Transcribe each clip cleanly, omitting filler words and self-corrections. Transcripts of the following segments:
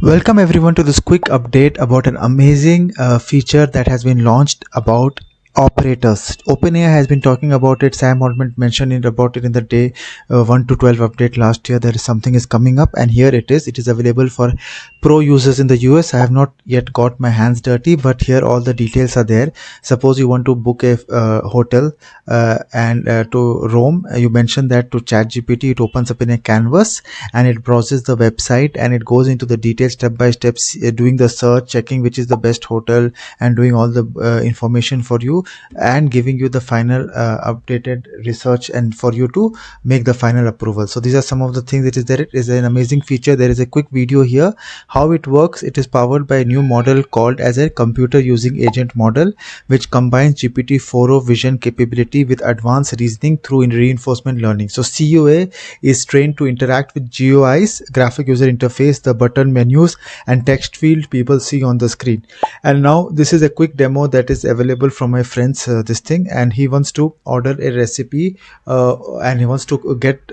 Welcome everyone to this quick update about an amazing feature that has been launched about operators. OpenAI has been talking about it. Sam Altman mentioned about it in the day 1 to 12 update last year. There is something is coming up, and here it is. It is available for pro users in the US. I have not yet got my hands dirty, but here all the details are there. Suppose you want to book a hotel and to Rome. You mentioned that to ChatGPT. It opens up in a canvas and it browses the website and it goes into the details step by step, doing the search, checking which is the best hotel, and doing all the information for you, and giving you the final updated research and for you to make the final approval. So these are some of the things that is there. It is an amazing feature. There is a quick video here how it works. It is powered by a new model called as a computer using agent model, which combines GPT-4o vision capability with advanced reasoning through reinforcement learning. So CUA is trained to interact with GUIs, graphic user interface, the button menus and text field people see on the screen. And now this is a quick demo that is available from my friend's this thing, and he wants to order a recipe and he wants to get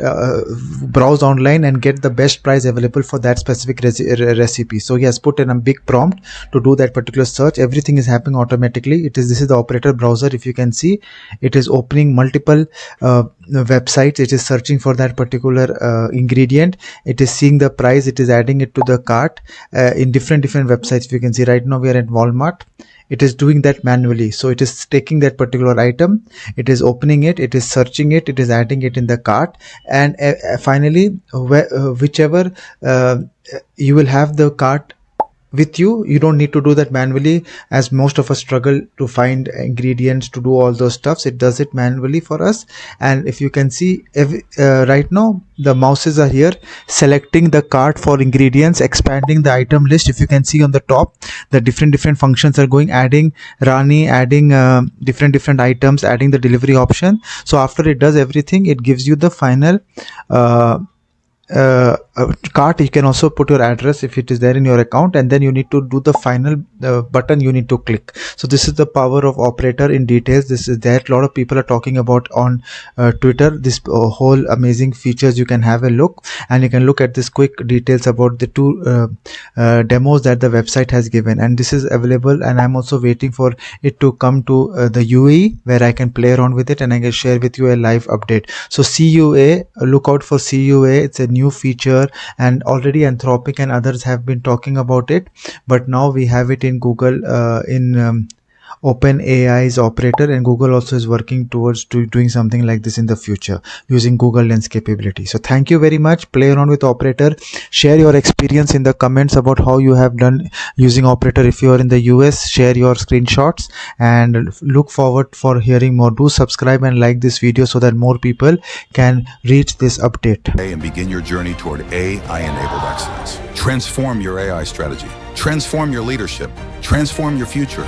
browse online and get the best price available for that specific recipe. So he has put in a big prompt to do that particular search. Everything is happening automatically. This is the operator browser. If you can see, it is opening multiple websites. It is searching for that particular ingredient. It is seeing the price. It is adding it to the cart in different websites. If you can see, right now we are at Walmart. It is doing that manually. So it is taking that particular item, it is opening it, it is searching it, it is adding it in the cart, and finally whichever you will have the cart with you. You don't need to do that manually, as most of us struggle to find ingredients to do all those stuffs. It does it manually for us. And if you can see, right now the mouses are here selecting the cart for ingredients, expanding the item list. If you can see on the top, the different functions are going, adding Rani, adding different items, adding the delivery option. So after it does everything, it gives you the final cart. You can also put your address if it is there in your account, and then you need to do the final button you need to click. So this is the power of operator in details. This is there. A lot of people are talking about on Twitter this whole amazing features. You can have a look, and you can look at this quick details about the two demos that the website has given, and this is available. And I'm also waiting for it to come to the UAE, where I can play around with it and I can share with you a live update. So CUA, look out for CUA. It's a new feature, and already Anthropic and others have been talking about it, but now we have it in Google, in OpenAI's operator, and Google also is working towards doing something like this in the future using Google Lens capability. So thank you very much. Play around with operator, share your experience in the comments about how you have done using operator. If you are in the US, share your screenshots, and look forward for hearing more. Do subscribe and like this video so that more people can reach this update. And begin your journey toward AI-enabled excellence. Transform your AI strategy. Transform your leadership. Transform your future.